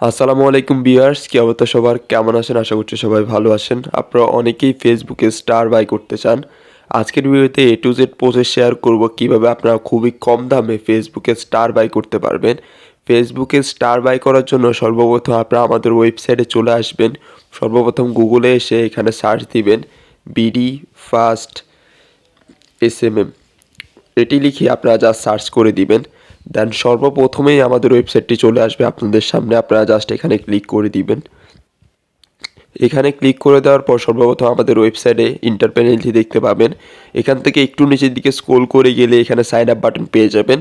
আসসালামু আলাইকুম ভিউয়ার্স, কি অবস্থা সবার? কেমন আছেন? আশা করছি সবাই ভালো আছেন। আপনারা অনেকেই ফেসবুকে স্টার বাই করতে চান। আজকের ভিডিওতে এ টু জেড প্রসেস শেয়ার করব কিভাবে আপনারা খুবই কম দামে ফেসবুকে স্টার বাই করতে পারবেন। ফেসবুকে স্টার বাই করার জন্য সর্বপ্রথম আপনারা আমাদের ওয়েবসাইটে চলে আসবেন। সর্বপ্রথম গুগলে এসে এখানে সার্চ দিবেন বিডি ফাস্ট এসএমএম। এটি লিখে আপনারা জাস্ট সার্চ করে দিবেন। দেন সর্বপ্রথমেই আমাদের ওয়েবসাইটটি চলে আসবে আপনাদের সামনে। আপনারা জাস্ট এখানে ক্লিক করে দিবেন। এখানে ক্লিক করে দেওয়ার পর সর্বপ্রথম আমাদের ওয়েবসাইটে ইন্টার প্যানেলটি দেখতে পাবেন। এখান থেকে একটু নিচের দিকে স্ক্রল করে গেলে এখানে সাইন আপ বাটন পেয়ে যাবেন।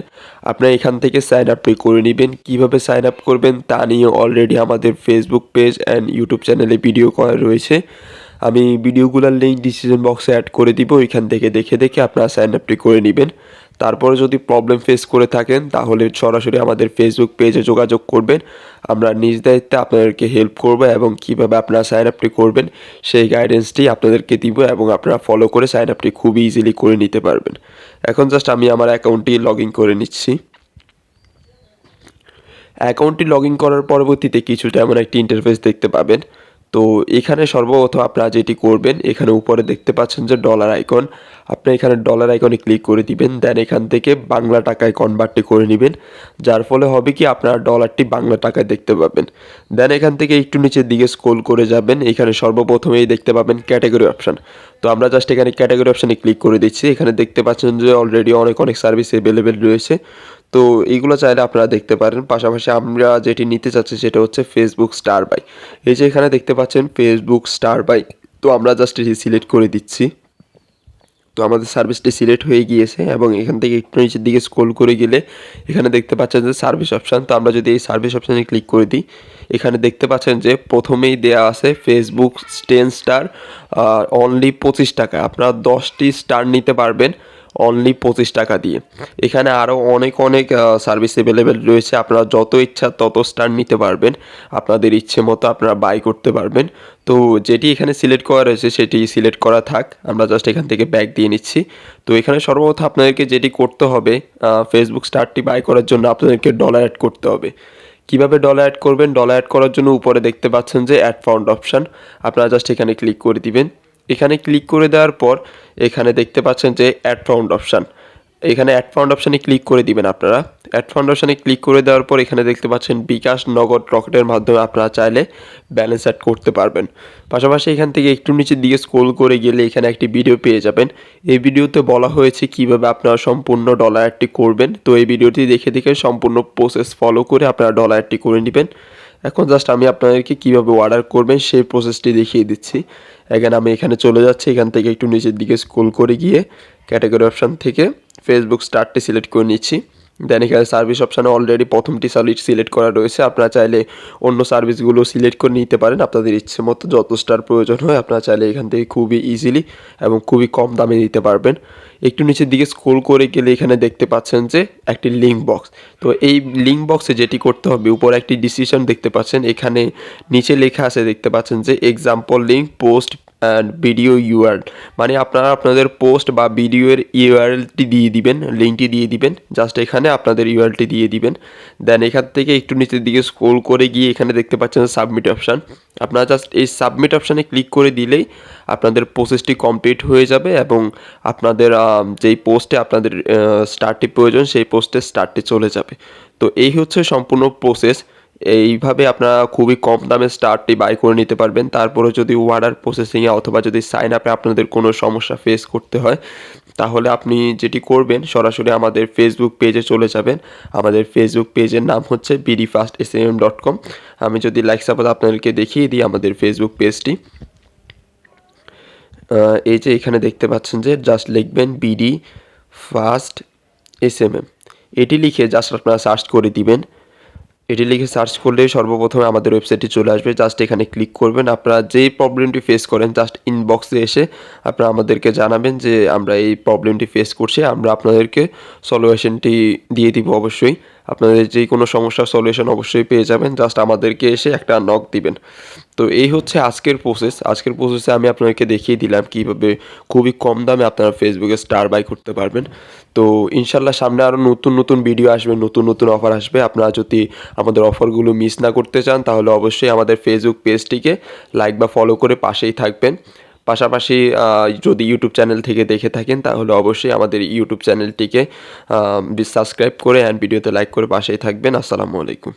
আপনারা এখান থেকে সাইন আপটি করে নেবেন। কীভাবে সাইন আপ করবেন তা নিয়ে অলরেডি আমাদের ফেসবুক পেজ অ্যান্ড ইউটিউব চ্যানেলে ভিডিও করা রয়েছে। আমি ভিডিওগুলোর লিঙ্ক ডিসক্রিপশন বক্সে অ্যাড করে দিব। এখান থেকে দেখে দেখে আপনারা সাইন আপটি করে নেবেন। তারপরে যদি প্রবলেম ফেস করে থাকেন তাহলে সরাসরি আমাদের ফেসবুক পেজে যোগাযোগ করবেন। আমরা নিজ দায়িত্বে আপনাদেরকে হেল্প করব এবং কীভাবে আপনারা সাইন আপটি করবেন সেই গাইডেন্সটি আপনাদেরকে দিব এবং আপনারা ফলো করে সাইন আপটি খুবই ইজিলি করে নিতে পারবেন। এখন জাস্ট আমি আমার অ্যাকাউন্টটি লগ ইন করে নিচ্ছি। অ্যাকাউন্টটি লগ ইন করার পরবর্তীতে কিছুটা এমন একটি ইন্টারফেস দেখতে পাবেন। তো এখানে সর্বপ্রথম আপনারা যেটি করবেন, এখানে উপরে দেখতে পাচ্ছেন যে ডলার আইকন, আপনি এখানে ডলার আইকনে ক্লিক করে দিবেন। দেন এখান থেকে বাংলা টাকায় কনভার্টটি করে নেবেন, যার ফলে হবে কি আপনারা ডলারটি বাংলা টাকায় দেখতে পাবেন। দেন এখান থেকে একটু নিচের দিকে স্ক্রল করে যাবেন। এখানে সর্বপ্রথমেই দেখতে পাবেন ক্যাটাগরি অপশান। তো আমরা জাস্ট এখানে ক্যাটাগরি অপশানে ক্লিক করে দিচ্ছি। এখানে দেখতে পাচ্ছেন যে অলরেডি অনেক সার্ভিস অ্যাভেলেবেল রয়েছে। তো এইগুলো চাইলে আপনারা দেখতে পারেন। পাশাপাশি আমরা যেটি নিতে চাচ্ছি সেটা হচ্ছে ফেসবুক স্টার বাই। এই যে এখানে দেখতে পাচ্ছেন ফেসবুক স্টার বাই। তো আমরা জাস্ট এটি সিলেক্ট করে দিচ্ছি। তো আমাদের সার্ভিসটি সিলেক্ট হয়ে গিয়েছে এবং এখান থেকে একটু নিচের দিকে স্ক্রল করে গেলে এখানে দেখতে পাচ্ছেন যে সার্ভিস অপশান। তো আমরা যদি এই সার্ভিস অপশানে ক্লিক করে দিই, এখানে দেখতে পাচ্ছেন যে প্রথমেই দেয়া আছে ফেসবুক 10 স্টার অনলি 25 টাকা। আপনারা 10টি স্টার নিতে পারবেন অনলি 25 টাকা দিয়ে। এখানে আরও অনেক সার্ভিস অ্যাভেলেবেল রয়েছে। আপনারা যত ইচ্ছা তত স্টার নিতে পারবেন, আপনাদের ইচ্ছে মতো আপনারা বাই করতে পারবেন। তো যেটি এখানে সিলেক্ট করা রয়েছে সেটি সিলেক্ট করা থাক। আমরা জাস্ট এখান থেকে ব্যাক দিয়ে নিচ্ছি। তো এখানে সর্বপ্রথম আপনাদেরকে যেটি করতে হবে, ফেসবুক স্টারটি বাই করার জন্য আপনাদেরকে ডলার অ্যাড করতে হবে। কীভাবে ডলার অ্যাড করবেন? ডলার অ্যাড করার জন্য উপরে দেখতে পাচ্ছেন যে অ্যাড ফাউন্ড অপশান, আপনারা জাস্ট এখানে ক্লিক করে দিবেন। এখানে ক্লিক করে দেওয়ার পর এখানে দেখতে পাচ্ছেন যে অ্যাড ফাউন্ড অপশান, এখানে অ্যাড ফাউন্ড অপশানে ক্লিক করে দিবেন। আপনারা অ্যাড ফাউন্ড অপশানে ক্লিক করে দেওয়ার পর এখানে দেখতে পাচ্ছেন বিকাশ, নগদ, রকেটের মাধ্যমে আপনারা চাইলে ব্যালেন্স অ্যাড করতে পারবেন। পাশাপাশি এখান থেকে একটু নিচের দিকে স্ক্রল করে গেলে এখানে একটি ভিডিও পেয়ে যাবেন। এই ভিডিওতে বলা হয়েছে কিভাবে আপনারা সম্পূর্ণ ডলার অ্যাডটি করবেন। তো এই ভিডিওটি দেখে দেখে সম্পূর্ণ প্রসেস ফলো করে আপনারা ডলার অ্যাডটি করে নেবেন। এখন জাস্ট আমি আপনাদেরকে কীভাবে অর্ডার করবেন সেই প্রসেসটি দেখিয়ে দিচ্ছি। আমি এখানে চলে যাচ্ছি। এখান থেকে একটু নিচের দিকে স্ক্রল করে গিয়ে ক্যাটাগরি অপশান থেকে ফেসবুক স্টারটি সিলেক্ট করে নিচ্ছি। দেন এখানে সার্ভিস অপশানে অলরেডি প্রথমটি সিলেক্ট করা রয়েছে। আপনারা চাইলে অন্য সার্ভিসগুলো সিলেক্ট করে নিতে পারেন আপনাদের ইচ্ছে মতো। যত স্টার প্রয়োজন হয় আপনারা চাইলে এখান থেকে খুবই ইজিলি এবং খুবই কম দামে নিতে পারবেন। একটু নিচের দিকে স্ক্রল করে গেলে এখানে দেখতে পাচ্ছেন যে একটি লিঙ্ক বক্স। তো এই লিঙ্ক বক্সে যেটি করতে হবে, উপরে একটি ডিসিশন দেখতে পাচ্ছেন, এখানে নিচে লেখা আছে দেখতে পাচ্ছেন যে example link post and video URL, মানে আপনারা আপনাদের পোস্ট বা ভিডিওর ইউআরএলটি দিয়ে দিবেন, লিঙ্কটি দিয়ে দিবেন। জাস্ট এখানে আপনাদের ইউআরএলটি দিয়ে দিবেন। দেন এখান থেকে একটু নিচের দিকে স্ক্রল করে গিয়ে এখানে দেখতে পাচ্ছেন সাবমিট অপশান। আপনারা জাস্ট এই সাবমিট অপশানে ক্লিক করে দিলেই আপনাদের প্রসেসটি কমপ্লিট হয়ে যাবে এবং আপনাদের যেই পোস্টে আপনাদের স্টারটি প্রয়োজন সেই পোস্টে স্টারটি চলে যাবে। তো এই হচ্ছে সম্পূর্ণ প্রসেস। এইভাবে আপনারা খুবই কম দামে স্টারটি বাই করে নিতে পারবেন। তারপরে যদি অর্ডার প্রসেসিংয়ে অথবা যদি সাইন আপে আপনাদের কোনো সমস্যা ফেস করতে হয় তাহলে আপনি যেটি করবেন সরাসরি আমাদের ফেসবুক পেজে চলে যাবেন। আমাদের ফেসবুক পেজের নাম হচ্ছে bdfastsmm.com। আমি যদি লাইক সাপোজ আপনাদেরকে দেখিয়ে দিই আমাদের ফেসবুক পেজটি। এই যে এখানে দেখতে পাচ্ছেন যে জাস্ট লিখবেন বিডি ফাস্ট এসএমএম, এটি লিখে জাস্ট আপনারা সার্চ করে দিবেন। এটি লিখে সার্চ করলে সর্বপ্রথমে আমাদের ওয়েবসাইটটি চলে আসবে। জাস্ট এখানে ক্লিক করবেন। আপনারা যেই প্রবলেমটি ফেস করেন জাস্ট ইনবক্সে এসে আপনারা আমাদেরকে জানাবেন যে আমরা এই প্রবলেমটি ফেস করছি, আমরা আপনাদেরকে সলিউশনটি দিয়ে দিব অবশ্যই। আপনাদের যে কোনো সমস্যার সলিউশন অবশ্যই পেয়ে যাবেন, জাস্ট আমাদেরকে এসে একটা নক দিবেন। তো এই হচ্ছে আজকের প্রসেসে আমি আপনাদেরকে দেখিয়ে দিলাম কীভাবে খুবই কম দামে আপনারা ফেসবুকে স্টার বাই করতে পারবেন। তো ইনশাল্লাহ সামনে আরও নতুন নতুন ভিডিও আসবে, নতুন নতুন অফার আসবে। আপনারা যদি আমাদের অফারগুলো মিস না করতে চান তাহলে অবশ্যই আমাদের ফেসবুক পেজটিকে লাইক বা ফলো করে পাশেই থাকবেন। পাশাপাশি যদি ইউটিউব চ্যানেল থেকে দেখে থাকেন তাহলে অবশ্যই আমাদের ইউটিউব চ্যানেলটিকে সাবস্ক্রাইব করে অ্যান্ড ভিডিওতে লাইক করে পাশেই থাকবেন। আসসালামু আলাইকুম।